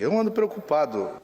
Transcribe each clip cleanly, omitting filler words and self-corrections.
Eu ando preocupado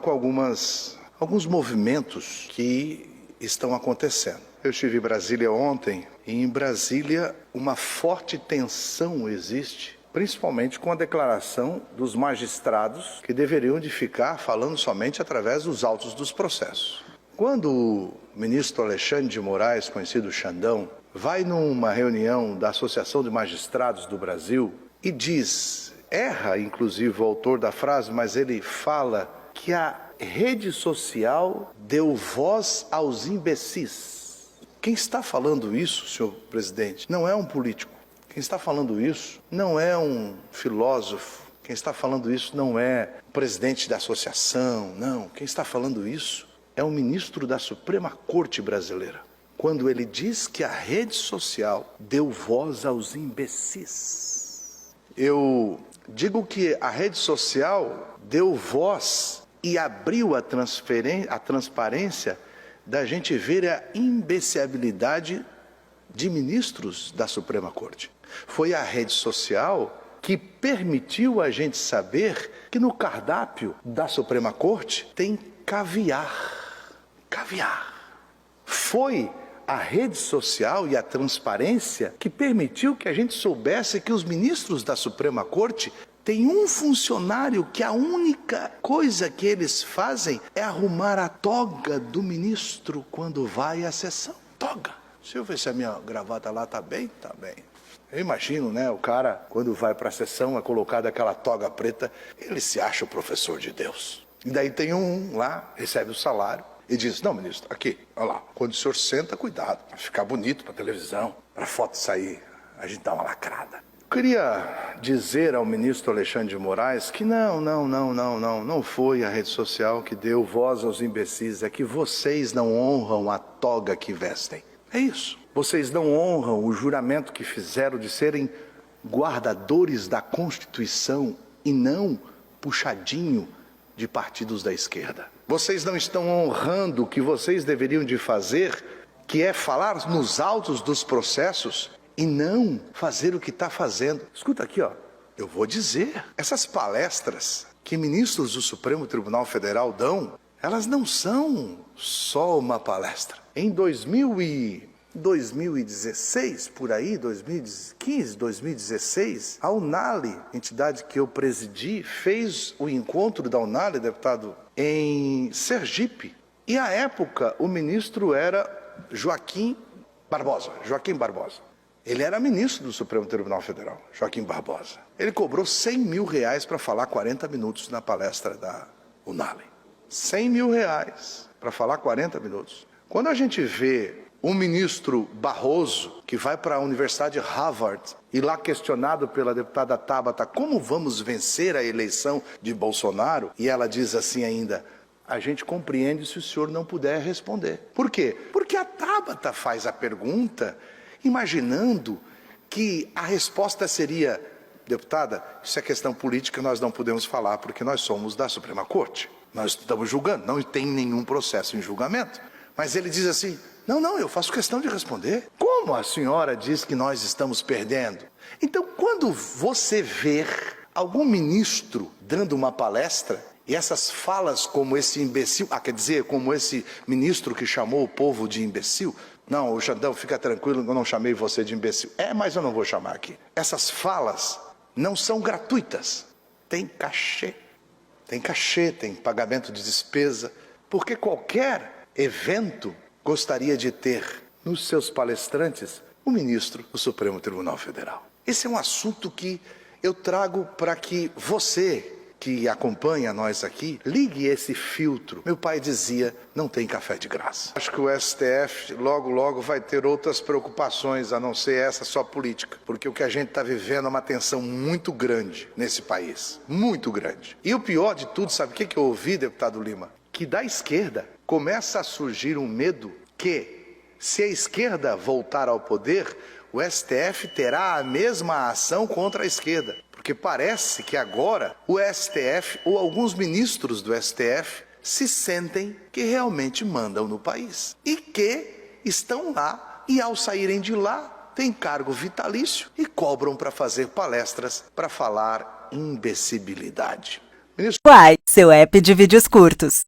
com alguns movimentos que estão acontecendo. Eu estive em Brasília ontem e em Brasília uma forte tensão existe, principalmente com a declaração dos magistrados que deveriam de ficar falando somente através dos autos dos processos. Quando o ministro Alexandre de Moraes, conhecido Xandão, vai numa reunião da Associação de Magistrados do Brasil e diz, erra inclusive o autor da frase, mas ele fala que a rede social deu voz aos imbecis. Quem está falando isso, senhor presidente, não é um político. Quem está falando isso não é um filósofo. Quem está falando isso não é o presidente da associação, não. Quem está falando isso é o ministro da Suprema Corte brasileira, quando ele diz que a rede social deu voz aos imbecis. Eu digo que a rede social deu voz e abriu a transparência da gente ver a imbecilidade de ministros da Suprema Corte. Foi a rede social que permitiu a gente saber que no cardápio da Suprema Corte tem caviar. Caviar. Foi a rede social e a transparência que permitiu que a gente soubesse que os ministros da Suprema Corte têm um funcionário que a única coisa que eles fazem é arrumar a toga do ministro quando vai à sessão. Toga. Deixa eu ver se a minha gravata lá tá bem? Tá bem. Eu imagino, né, o cara, quando vai para a sessão, é colocado aquela toga preta, ele se acha o professor de Deus. E daí tem um lá, recebe o salário, e diz, não, ministro, aqui, olha lá, quando o senhor senta, cuidado, para ficar bonito para televisão, para a foto sair, a gente dá uma lacrada. Eu queria dizer ao ministro Alexandre de Moraes que não foi a rede social que deu voz aos imbecis, é que vocês não honram a toga que vestem. É isso. Vocês não honram o juramento que fizeram de serem guardadores da Constituição e não puxadinho de partidos da esquerda. Vocês não estão honrando o que vocês deveriam de fazer, que é falar nos autos dos processos e não fazer o que está fazendo. Escuta aqui, ó. Eu vou dizer, essas palestras que ministros do Supremo Tribunal Federal dão, elas não são só uma palestra. Em 2016, por aí, 2015, 2016, a Unali, entidade que eu presidi, fez o encontro da Unali, deputado, em Sergipe. E à época o ministro era Joaquim Barbosa. Ele era ministro do Supremo Tribunal Federal, Joaquim Barbosa. Ele cobrou R$100 mil para falar 40 minutos na palestra da Unali. R$100 mil para falar 40 minutos. Quando a gente vê um ministro Barroso, que vai para a Universidade de Harvard, e lá questionado pela deputada Tabata, como vamos vencer a eleição de Bolsonaro? E ela diz assim ainda, a gente compreende se o senhor não puder responder. Por quê? Porque a Tabata faz a pergunta, imaginando que a resposta seria, deputada, isso é questão política, nós não podemos falar, porque nós somos da Suprema Corte. Nós estamos julgando, não tem nenhum processo em julgamento. Mas ele diz assim, não, eu faço questão de responder. Como a senhora diz que nós estamos perdendo? Então, quando você ver algum ministro dando uma palestra, e essas falas como esse imbecil, como esse ministro que chamou o povo de imbecil, não, o Xandão, fica tranquilo, eu não chamei você de imbecil. Mas eu não vou chamar aqui. Essas falas não são gratuitas. Tem cachê, tem pagamento de despesa, porque qualquer evento gostaria de ter nos seus palestrantes o ministro do Supremo Tribunal Federal. Esse é um assunto que eu trago para que você, que acompanha nós aqui, ligue esse filtro. Meu pai dizia, não tem café de graça. Acho que o STF logo vai ter outras preocupações, a não ser essa só política. Porque o que a gente está vivendo é uma tensão muito grande nesse país. Muito grande. E o pior de tudo, sabe o que eu ouvi, deputado Lima? Que da esquerda começa a surgir um medo que, se a esquerda voltar ao poder, o STF terá a mesma ação contra a esquerda. Porque parece que agora o STF ou alguns ministros do STF se sentem que realmente mandam no país. E que estão lá e ao saírem de lá têm cargo vitalício e cobram para fazer palestras para falar imbecilidade. Ministro, Quai, seu app de vídeos curtos.